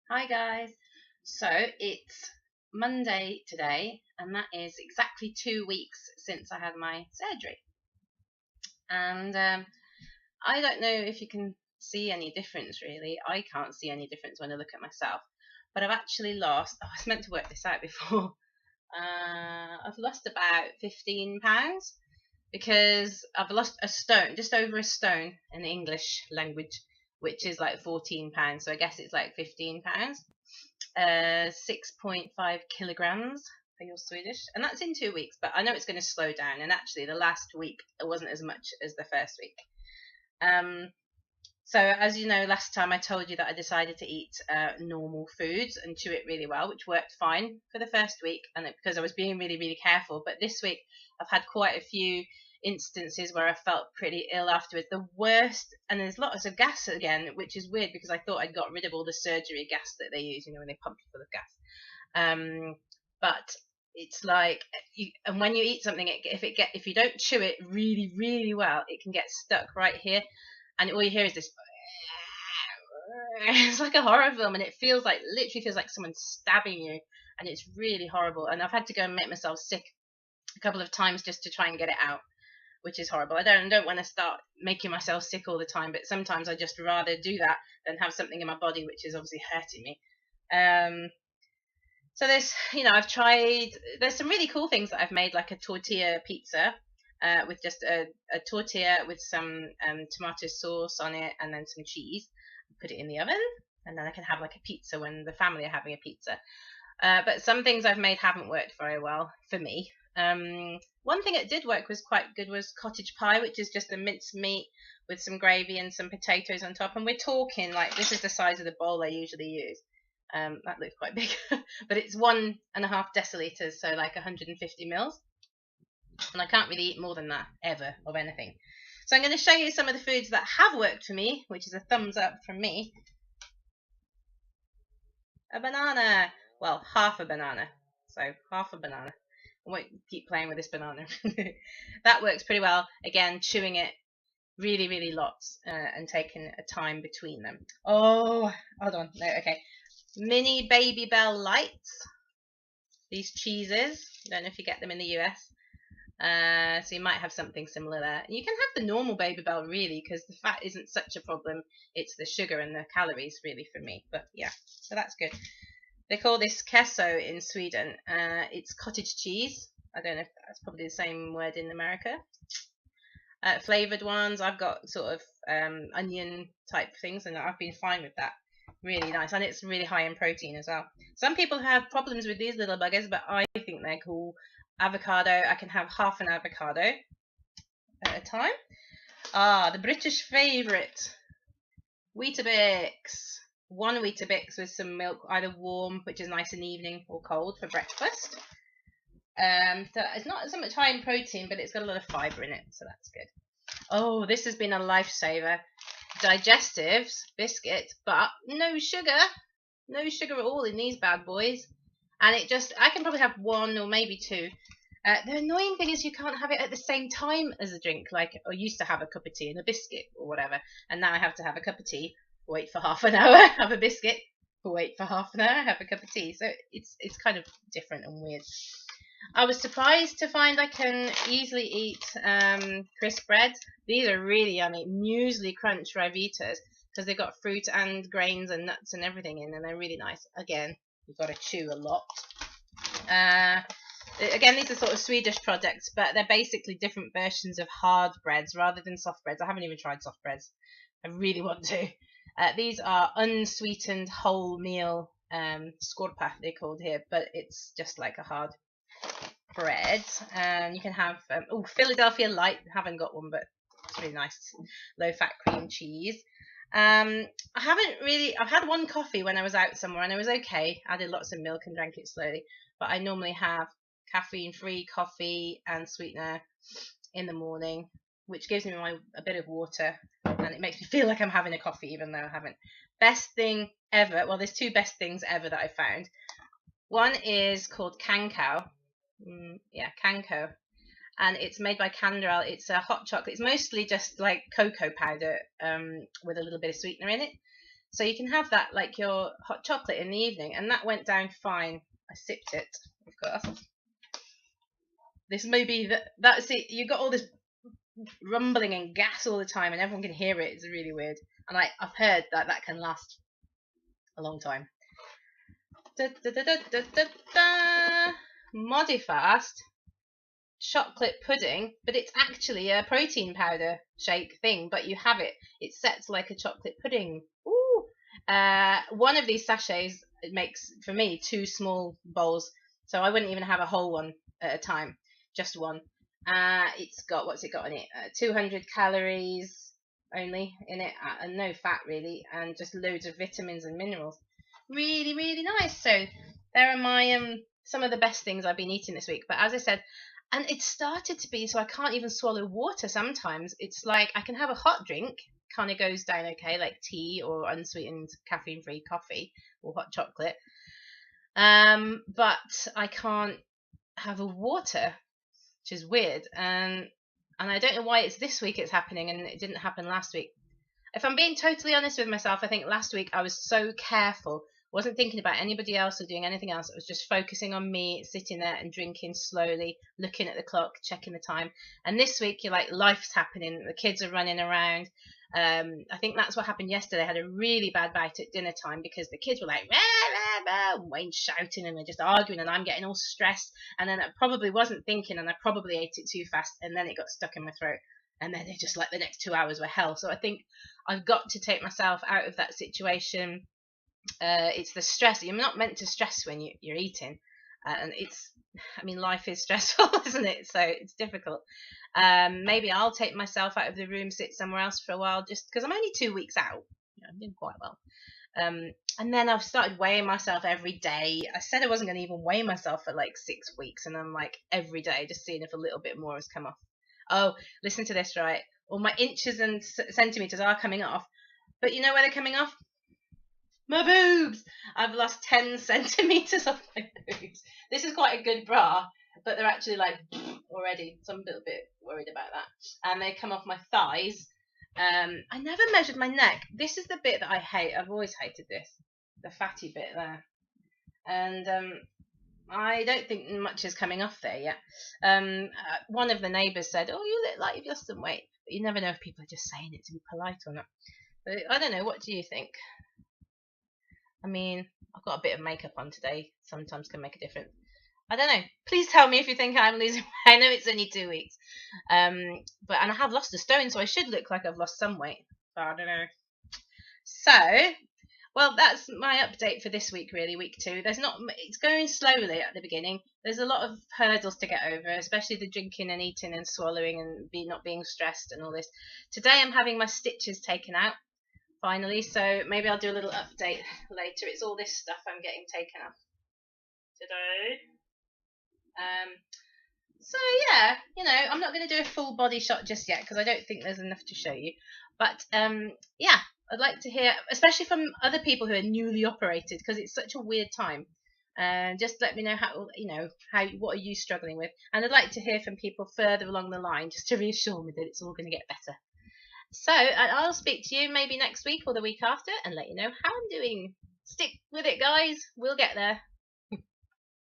Hi guys. So it's Monday today, and that is exactly 2 weeks since I had my surgery. And I don't know if you can see any difference really. I can't see any difference when I look at myself. But I've actually lost, I was meant to work this out before. I've lost about 15 pounds because I've lost a stone, just over a stone in the English language, which is like 14 pounds. So I guess it's like 15 pounds. 6.5 kilograms for your Swedish, and that's in 2 weeks. But I know it's going to slow down. And actually, the last week it wasn't as much as the first week. So as you know, last time I told you that I decided to eat normal foods and chew it really well, which worked fine for the first week, and because I was being really careful. But this week I've had quite a few instances where I felt pretty ill afterwards. The worst, and there's lots of gas again, which is weird because I thought I'd got rid of all the surgery gas that they use, when they pump you full of gas. But it's like, and when you eat something, if you don't chew it really well, it can get stuck right here, and all you hear is this. It's like a horror film, and it literally feels like someone's stabbing you, and it's really horrible. And I've had to go and make myself sick a couple of times just to try and get it out, which is horrible. I don't want to start making myself sick all the time, but sometimes I just rather do that than have something in my body which is obviously hurting me. So I've tried. There's some really cool things that I've made, like a tortilla pizza. With just a tortilla with some tomato sauce on it and then some cheese. Put it in the oven, and then I can have like a pizza when the family are having a pizza. But some things I've made haven't worked very well for me. One thing that did work was quite good was cottage pie, which is just a minced meat with some gravy and some potatoes on top. And we're talking like, this is the size of the bowl I usually use. That looks quite big, but it's 1.5 deciliters, so like 150 mils. And I can't really eat more than that ever of anything. So I'm going to show you some of the foods that have worked for me, which is a thumbs up from me. A banana. Well, half a banana. So half a banana. I won't keep playing with this banana. That works pretty well. Again, chewing it really lots and taking a time between them. Oh, hold on. No, okay. Mini Baby Bell Lights. These cheeses. I don't know if you get them in the US. So you might have something similar there. You can have the normal Baby Bell really, because the fat isn't such a problem. It's the sugar and the calories really for me. But yeah, so that's good. They call this queso in Sweden. It's cottage cheese. I don't know if that's probably the same word in America. Flavored ones, I've got sort of onion type things, and I've been fine with that. Really nice, and it's really high in protein as well. Some people have problems with these little buggers, but I think they're cool. Avocado, I can have half an avocado at a time. The British favourite, Weetabix. One Weetabix with some milk, either warm, which is nice in the evening, or cold for breakfast. So it's not so much high in protein, but it's got a lot of fibre in it, so that's good. Oh, this has been a lifesaver. Digestives biscuit, but no sugar at all in these bad boys. And I can probably have one or maybe two. The annoying thing is you can't have it at the same time as a drink. Like I used to have a cup of tea and a biscuit or whatever, and now I have to have a cup of tea, wait for half an hour, have a biscuit, wait for half an hour, have a cup of tea. So it's kind of different and weird. I was surprised to find I can easily eat crisp bread. These are really yummy. Muesli Crunch Rivitas, because they've got fruit and grains and nuts and everything in, and they're really nice. Again, you've got to chew a lot. Again, these are sort of Swedish products, but they're basically different versions of hard breads rather than soft breads. I haven't even tried soft breads. I really want to. These are unsweetened wholemeal skorpa, they're called here, but it's just like a hard bread. And you can have Philadelphia Light. I haven't got one, but it's really nice. Low fat cream cheese. I've had one coffee when I was out somewhere, and it was okay. I added lots of milk and drank it slowly, but I normally have caffeine-free coffee and sweetener in the morning, which gives me a bit of water, and it makes me feel like I'm having a coffee even though I haven't. Best thing ever. Well, there's two best things ever that I found. One is called Kanko. Kanko, and it's made by Canderel. It's a hot chocolate. It's mostly just like cocoa powder with a little bit of sweetener in it. So you can have that like your hot chocolate in the evening, and that went down fine. I sipped it, of course. This may be that's it. You got all this rumbling and gas all the time, and everyone can hear it. It's really weird. And I've heard that can last a long time. Modifast chocolate pudding, but it's actually a protein powder shake thing, but you have it. It sets like a chocolate pudding. Ooh. One of these sachets makes, for me, 2 small bowls, so I wouldn't even have a whole one at a time, just one. It's got, what's it got in it? 200 calories only in it, and no fat really, and just loads of vitamins and minerals. Really, really nice. So there are my some of the best things I've been eating this week. But as I said, and it started to be so I can't even swallow water sometimes. It's like I can have a hot drink, kind of goes down okay, like tea or unsweetened caffeine-free coffee or hot chocolate. But I can't have a water, which is weird. And I don't know why it's this week it's happening and it didn't happen last week. If I'm being totally honest with myself, I think last week I was so careful. Wasn't thinking about anybody else or doing anything else. I was just focusing on me, sitting there and drinking slowly, looking at the clock, checking the time. And this week, you're like, life's happening. The kids are running around. I think that's what happened yesterday. I had a really bad bite at dinner time because the kids were like, rah, rah, rah, Wayne's shouting and they're just arguing and I'm getting all stressed. And then I probably wasn't thinking and I probably ate it too fast and then it got stuck in my throat. And then it just like the next 2 hours were hell. So I think I've got to take myself out of that situation. It's the stress. You're not meant to stress when you're eating, and life is stressful, isn't it? So it's difficult. Maybe I'll take myself out of the room, sit somewhere else for a while, just because I'm only 2 weeks out. I'm doing quite well. And then I've started weighing myself every day. I said I wasn't going to even weigh myself for like 6 weeks, and I'm like every day just seeing if a little bit more has come off. Oh, listen to this, right? All my inches and centimeters are coming off, but you know where they're coming off? My boobs! I've lost 10 centimeters off my boobs. This is quite a good bra, but they're actually like already. So I'm a little bit worried about that. And they come off my thighs. I never measured my neck. This is the bit that I hate. I've always hated this. The fatty bit there. And I don't think much is coming off there yet. One of the neighbours said, "Oh, you look like you've lost some weight." But you never know if people are just saying it to be polite or not. But I don't know. What do you think? I mean, I've got a bit of makeup on today. Sometimes can make a difference. I don't know. Please tell me if you think I'm losing weight. I know it's only 2 weeks. And I have lost a stone, so I should look like I've lost some weight. But I don't know. So, well, that's my update for this week, really, week 2. It's going slowly at the beginning. There's a lot of hurdles to get over, especially the drinking and eating and swallowing and not being stressed and all this. Today I'm having my stitches taken out. Finally, so maybe I'll do a little update later. It's all this stuff I'm getting taken off today. So yeah, I'm not going to do a full body shot just yet because I don't think there's enough to show you. But yeah, I'd like to hear, especially from other people who are newly operated, because it's such a weird time. Just let me know what are you struggling with, and I'd like to hear from people further along the line just to reassure me that it's all going to get better. So I'll speak to you maybe next week or the week after and let you know how I'm doing. Stick with it, guys. We'll get there.